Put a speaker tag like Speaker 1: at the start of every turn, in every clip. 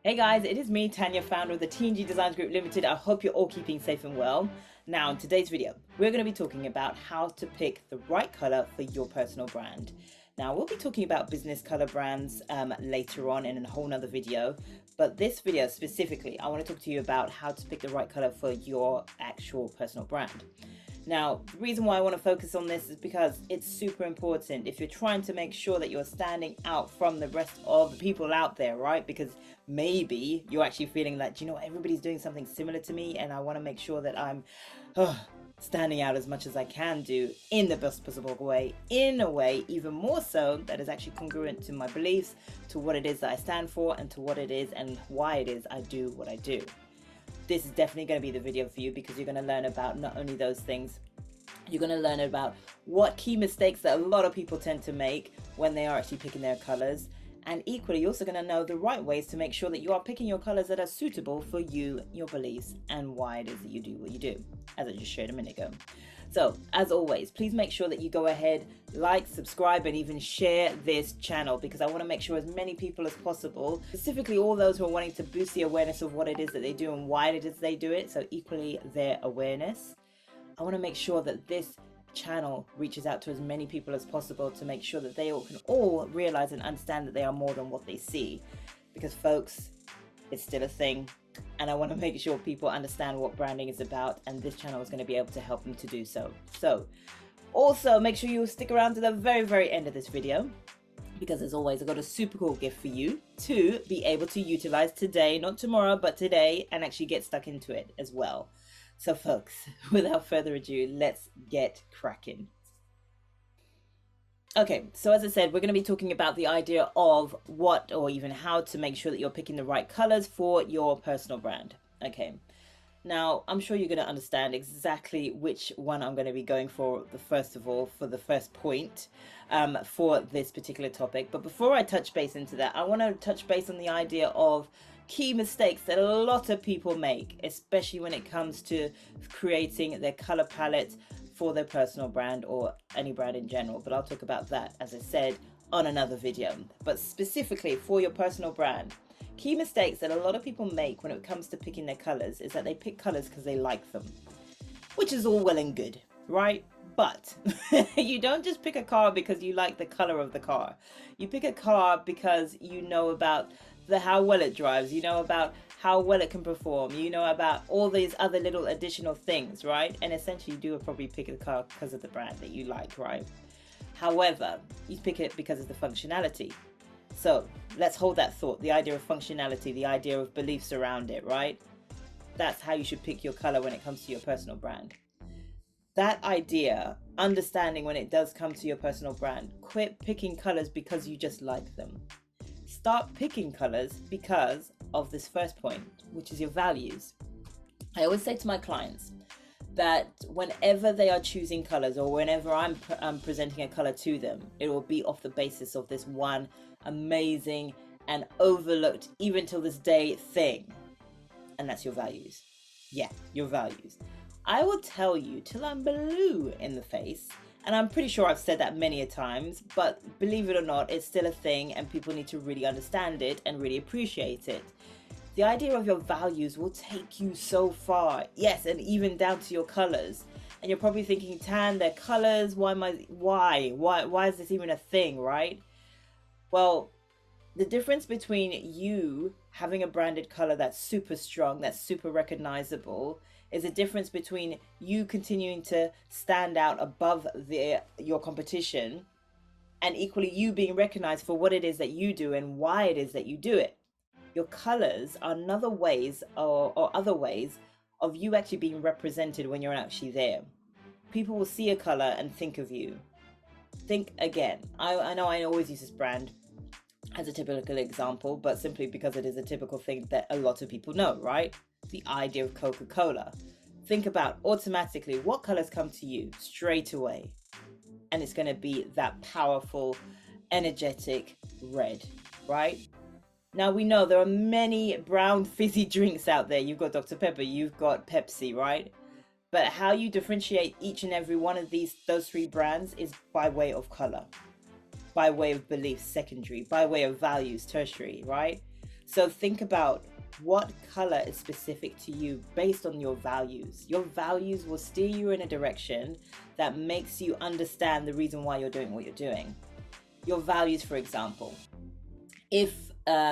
Speaker 1: Hey guys, it is me, Tanya, founder of the TNG Designs Group Limited. I hope you're all keeping safe and well. Now, in today's video, we're going to be talking about how to pick the right color for your personal brand. Now, we'll be talking about business color brands later on in a whole nother video, but this video specifically, I want to talk to you about how to pick the right color for your actual personal brand. Now, the reason why I want to focus on this is because it's super important if you're trying to make sure that you're standing out from the rest of the people out there, right? Because maybe you're actually feeling like, you know, everybody's doing something similar to me, and I want to make sure that I'm standing out as much as I can do in the best possible way, in a way even more so that is actually congruent to my beliefs, to what it is that I stand for, and to what it is and why it is I do what I do. This is definitely going to be the video for you because you're going to learn about not only those things, you're going to learn about what key mistakes that a lot of people tend to make when they are actually picking their colors. And equally, you're also going to know the right ways to make sure that you are picking your colors that are suitable for you, your beliefs, and why it is that you do what you do, as I just shared a minute ago. So, as always, please make sure that you go ahead, like, subscribe, and even share this channel because I want to make sure as many people as possible, specifically all those who are wanting to boost the awareness of what it is that they do and why it is they do it, so equally their awareness. I want to make sure that this channel reaches out to as many people as possible to make sure that they all can all realize and understand that they are more than what they see, because folks, it's still a thing, and I want to make sure people understand what branding is about, and this channel is going to be able to help them to do so. So also make sure you stick around to the very end of this video, because as always, I've got a super cool gift for you to be able to utilize today, not tomorrow, but today, and actually get stuck into it as well. So folks, without further ado, let's get cracking. Okay, so as I said, we're going to be talking about the idea of what or even how to make sure that you're picking the right colors for your personal brand. Okay, now I'm sure you're going to understand exactly which one I'm going to be going for, first of all, for the first point for this particular topic. But before I touch base into that, I want to touch base on the idea of key mistakes that a lot of people make, especially when it comes to creating their color palette for their personal brand or any brand in general. But I'll talk about that, as I said, on another video. But specifically for your personal brand, key mistakes that a lot of people make when it comes to picking their colors is that they pick colors because they like them, which is all well and good, right? But you don't just pick a car because you like the color of the car. You pick a car because you know about how well it drives, you know about how well it can perform, you know about all these other little additional things, right? And essentially you do probably pick a car because of the brand that you like, right? However, you pick it because of the functionality. So let's hold that thought, the idea of functionality, the idea of beliefs around it, right? That's how you should pick your color when it comes to your personal brand. That idea, understanding when it does come to your personal brand, quit picking colors because you just like them. Start picking colors because of this first point, which is your values. I always say to my clients that whenever they are choosing colors or whenever I'm presenting a color to them, it will be off the basis of this one amazing and overlooked, even till this day, thing. And that's your values. Yeah, your values. I will tell you till I'm blue in the face, and I'm pretty sure I've said that many a times, but believe it or not, it's still a thing and people need to really understand it and really appreciate it. The idea of your values will take you so far. Yes, and even down to your colors. And you're probably thinking, Tan, their colors, why is this even a thing, right? Well, the difference between you having a branded color that's super strong, that's super recognizable, is a difference between you continuing to stand out above your competition, and equally you being recognized for what it is that you do and why it is that you do it. Your colors are another ways or other ways of you actually being represented when you're actually there. People will see a color and think of you. Think again. I know I always use this brand as a typical example, but simply because it is a typical thing that a lot of people know, right? The idea of Coca-Cola. Think about automatically what colors come to you straight away. And it's going to be that powerful, energetic red, right? Now we know there are many brown fizzy drinks out there. You've got Dr. Pepper, you've got Pepsi, right? But how you differentiate each and every one of those three brands is by way of color, by way of beliefs, secondary, by way of values, tertiary, right? So think about what color is specific to you based on your values. Your values will steer you in a direction that makes you understand the reason why you're doing what you're doing. Your values, for example, if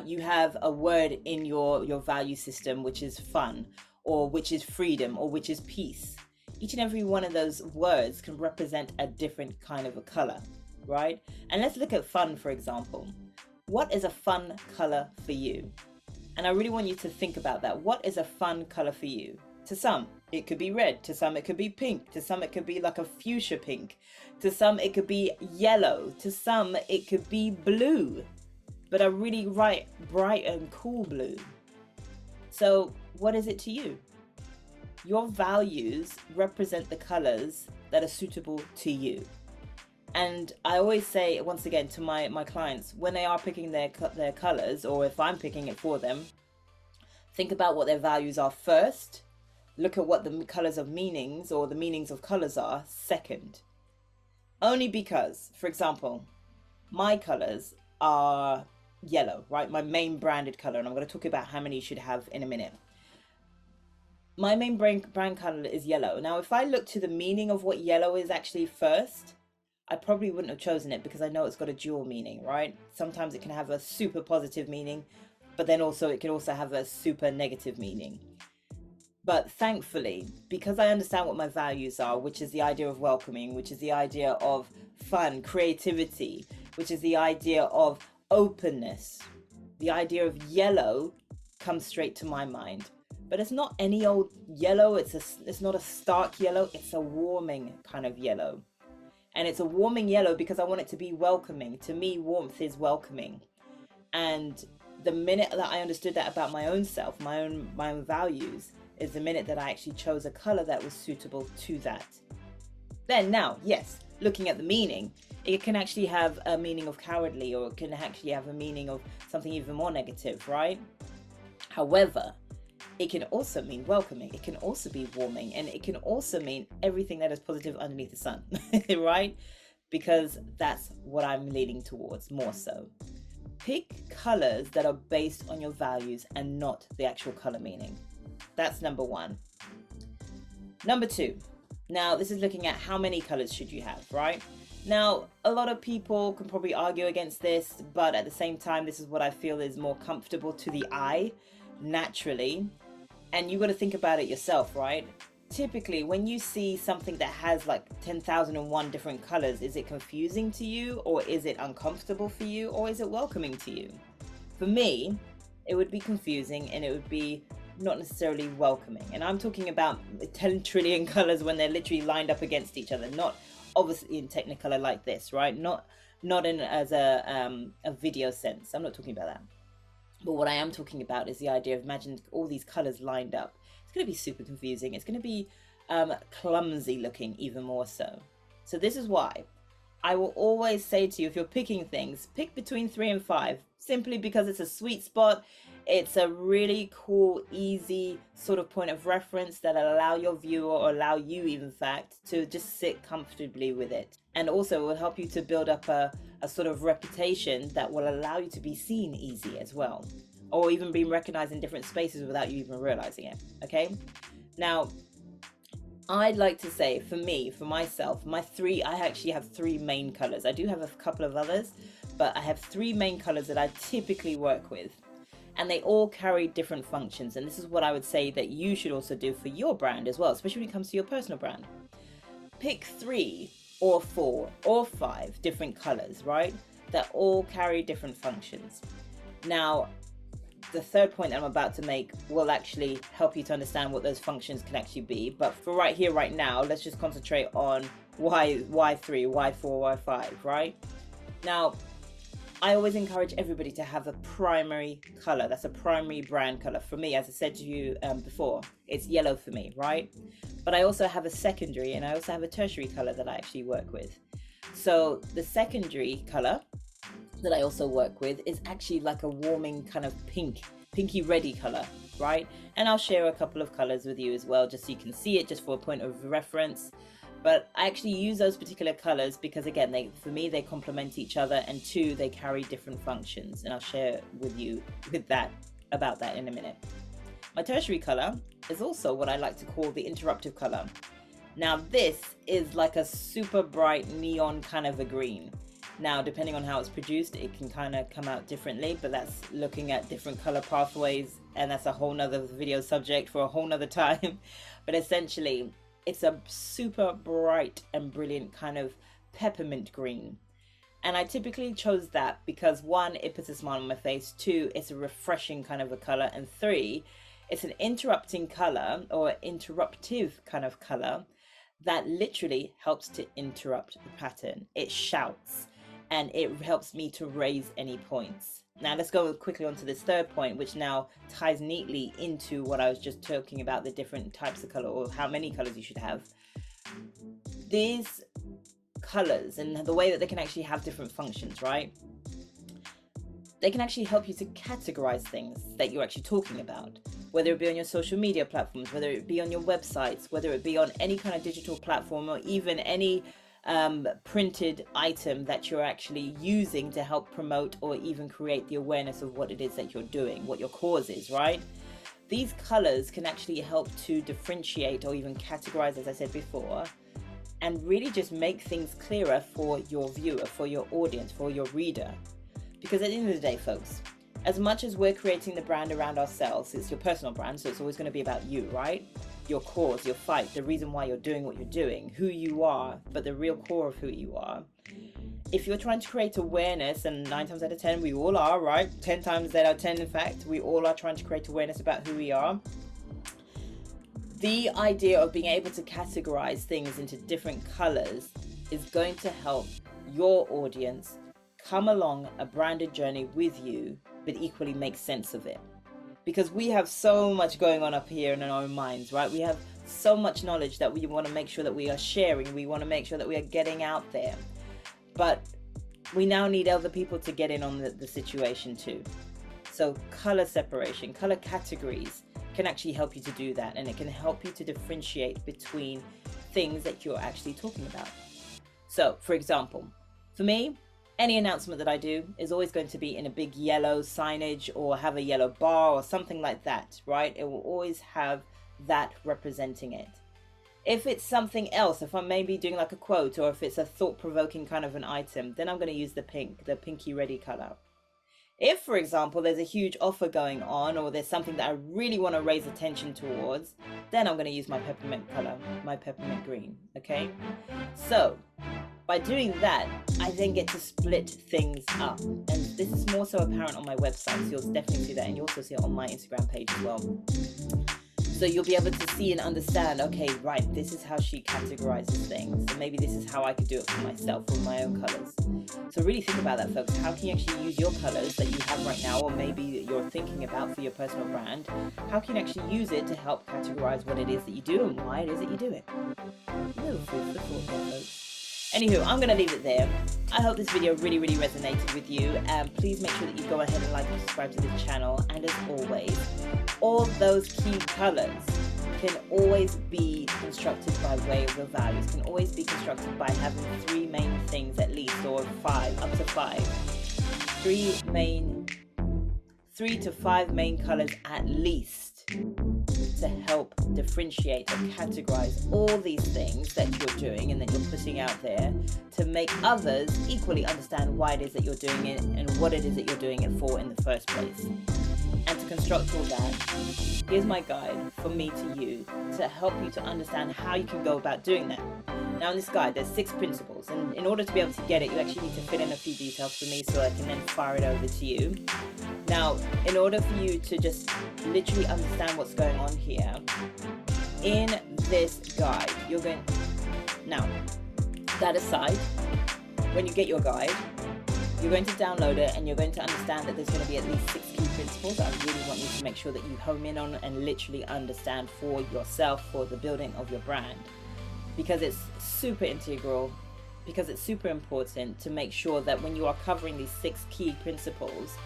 Speaker 1: you have a word in your value system which is fun, or which is freedom, or which is peace, each and every one of those words can represent a different kind of a color, right? And let's look at fun, for example. What is a fun color for you? And I really want you to think about that. What is a fun color for you? To some, it could be red. To some, it could be pink. To some, it could be like a fuchsia pink. To some, it could be yellow. To some, it could be blue, but a really bright and cool blue. So what is it to you? Your values represent the colors that are suitable to you. And I always say, once again, to my clients, when they are picking their colors, or if I'm picking it for them, think about what their values are first. Look at what the colors of meanings, or the meanings of colors, are second. Only because, for example, my colors are yellow, right? My main branded color, and I'm going to talk about how many you should have in a minute. My main brand color is yellow. Now, if I look to the meaning of what yellow is actually first, I probably wouldn't have chosen it, because I know it's got a dual meaning, right? Sometimes it can have a super positive meaning, but then also it can also have a super negative meaning. But thankfully, because I understand what my values are, which is the idea of welcoming, which is the idea of fun, creativity, which is the idea of openness, the idea of yellow comes straight to my mind. But it's not any old yellow. It's not a stark yellow. It's a warming kind of yellow. And it's a warming yellow because I want it to be welcoming. To me, warmth is welcoming. And the minute that I understood that about my own self, my own values, is the minute that I actually chose a color that was suitable to that. Then now, yes, looking at the meaning, it can actually have a meaning of cowardly, or it can actually have a meaning of something even more negative, right? However, it can also mean welcoming. It can also be warming, and it can also mean everything that is positive underneath the sun, right? Because that's what I'm leaning towards more so. Pick colors that are based on your values and not the actual color meaning. That's number one. Number two. Now, this is looking at how many colors should you have, right? Now, a lot of people can probably argue against this, but at the same time, this is what I feel is more comfortable to the eye, naturally. And you got to think about it yourself, right? Typically, when you see something that has like 10,001 different colors, is it confusing to you, or is it uncomfortable for you, or is it welcoming to you? For me, it would be confusing, and it would be not necessarily welcoming. And I'm talking about 10 trillion colors when they're literally lined up against each other, not obviously in Technicolor like this, right? Not in as a video sense. I'm not talking about that. But what I am talking about is the idea of, imagine all these colors lined up. It's going to be super confusing. It's going to be clumsy looking, even more so. So this is why I will always say to you, if you're picking things, pick between 3 and 5, simply because it's a sweet spot. It's a really cool, easy sort of point of reference that will allow your viewer, or allow you, in fact, to just sit comfortably with it. And also it will help you to build up a sort of reputation that will allow you to be seen easy as well, or even being recognized in different spaces without you even realizing it. Okay, now I'd like to say, for me, for myself, I actually have 3 main colors. I do have a couple of others, but I have 3 main colors that I typically work with, and they all carry different functions. And this is what I would say that you should also do for your brand as well, especially when it comes to your personal brand. Pick 3 or 4 or 5 different colors, right, that all carry different functions. Now, the third point that I'm about to make will actually help you to understand what those functions can actually be. But for right here, right now, let's just concentrate on why 3, why 4, why 5, right? Now, I always encourage everybody to have a primary color. That's a primary brand color. For me, as I said to you before, it's yellow for me, right? But I also have a secondary, and I also have a tertiary color that I actually work with. So the secondary color that I also work with is actually like a warming kind of pinky reddy color, right? And I'll share a couple of colors with you as well, just so you can see it, just for a point of reference. But I actually use those particular colors because, again, for me, they complement each other, and two, they carry different functions. And I'll share with you about that in a minute. My tertiary color is also what I like to call the interruptive color. Now, this is like a super bright neon kind of a green. Now, depending on how it's produced, it can kind of come out differently, but that's looking at different color pathways, and that's a whole nother video subject for a whole nother time. But essentially, it's a super bright and brilliant kind of peppermint green. And I typically chose that because, one, it puts a smile on my face, two, it's a refreshing kind of a color, and three, it's an interrupting color or interruptive kind of color that literally helps to interrupt the pattern. It shouts and it helps me to raise any points. Now let's go quickly on to this third point, which now ties neatly into what I was just talking about, the different types of color or how many colors you should have. These colors and the way that they can actually have different functions, right? They can actually help you to categorize things that you're actually talking about, whether it be on your social media platforms, whether it be on your websites, whether it be on any kind of digital platform, or even any printed item that you're actually using to help promote or even create the awareness of what it is that you're doing, what your cause is, right? These colors can actually help to differentiate or even categorize, as I said before, and really just make things clearer for your viewer, for your audience, for your reader. Because at the end of the day, folks, as much as we're creating the brand around ourselves, it's your personal brand, so it's always going to be about you, right? Your cause, your fight, the reason why you're doing what you're doing, who you are, but the real core of who you are. If you're trying to create awareness, and 9 times out of 10, we all are, right? 10 times out of 10, in fact, we all are trying to create awareness about who we are. The idea of being able to categorize things into different colors is going to help your audience come along a branded journey with you, but equally make sense of it. Because we have so much going on up here in our own minds, right? We have so much knowledge that we want to make sure that we are sharing. We want to make sure that we are getting out there. But we now need other people to get in on the situation too. So color separation, color categories can actually help you to do that. And it can help you to differentiate between things that you're actually talking about. So, for example, for me, any announcement that I do is always going to be in a big yellow signage or have a yellow bar or something like that, right? It will always have that representing it. If it's something else, if I'm maybe doing like a quote, or if it's a thought-provoking kind of an item, then I'm going to use the pink, the pinky ready color. If, for example, there's a huge offer going on, or there's something that I really want to raise attention towards, then I'm going to use my peppermint color, my peppermint green, okay? So by doing that, I then get to split things up. And this is more so apparent on my website, so you'll definitely see that, and you'll also see it on my Instagram page as well. So you'll be able to see and understand, okay, right, this is how she categorizes things. So maybe this is how I could do it for myself with my own colors. So really think about that, folks. How can you actually use your colors that you have right now, or maybe you're thinking about for your personal brand? How can you actually use it to help categorize what it is that you do and why it is that you do it? A little food for thought there, folks. Anywho, I'm going to leave it there. I hope this video really, really resonated with you. Please make sure that you go ahead and like and subscribe to this channel. And as always, all those key colors can always be constructed by way of your values, can always be constructed by having 3 main things at least, or 5, up to 5. 3 to 5 main colors at least, to help differentiate and categorize all these things that you're doing and that you're putting out there, to make others equally understand why it is that you're doing it and what it is that you're doing it for in the first place. And to construct all that, here's my guide for me to you to help you to understand how you can go about doing that. Now in this guide, there's 6 principles, and in order to be able to get it, you actually need to fill in a few details for me so I can then fire it over to you. Now, in order for you to just literally understand what's going on here, in this guide, you're going... Now, that aside, when you get your guide, you're going to download it and you're going to understand that there's going to be at least 6 key principles that I really want you to make sure that you home in on and literally understand for yourself, for the building of your brand. Because it's super integral, because it's super important to make sure that when you are covering these 6 key principles,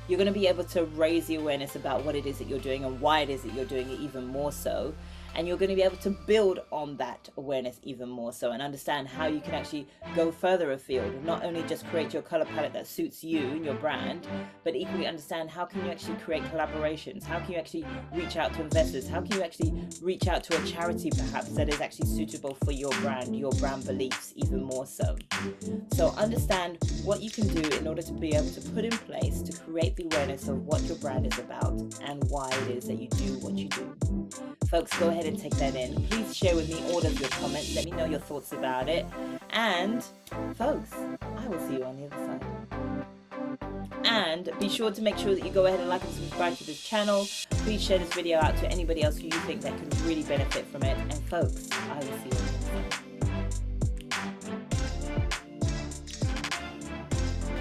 Speaker 1: you're going to be able to raise the awareness about what it is that you're doing and why it is that you're doing it even more so. And you're going to be able to build on that awareness even more so, and understand how you can actually go further afield, not only just create your color palette that suits you and your brand, but equally understand how can you actually create collaborations, how can you actually reach out to investors, how can you actually reach out to a charity perhaps that is actually suitable for your brand beliefs even more so. So understand what you can do in order to be able to put in place to create the awareness of what your brand is about and why it is that you do what you do. Folks, go ahead and take that in. Please share with me all of your comments. Let me know your thoughts about it. And folks, I will see you on the other side. And be sure to make sure that you go ahead and like and subscribe to this channel. Please share this video out to anybody else who you think that could really benefit from it. And folks, I will see you on the other side.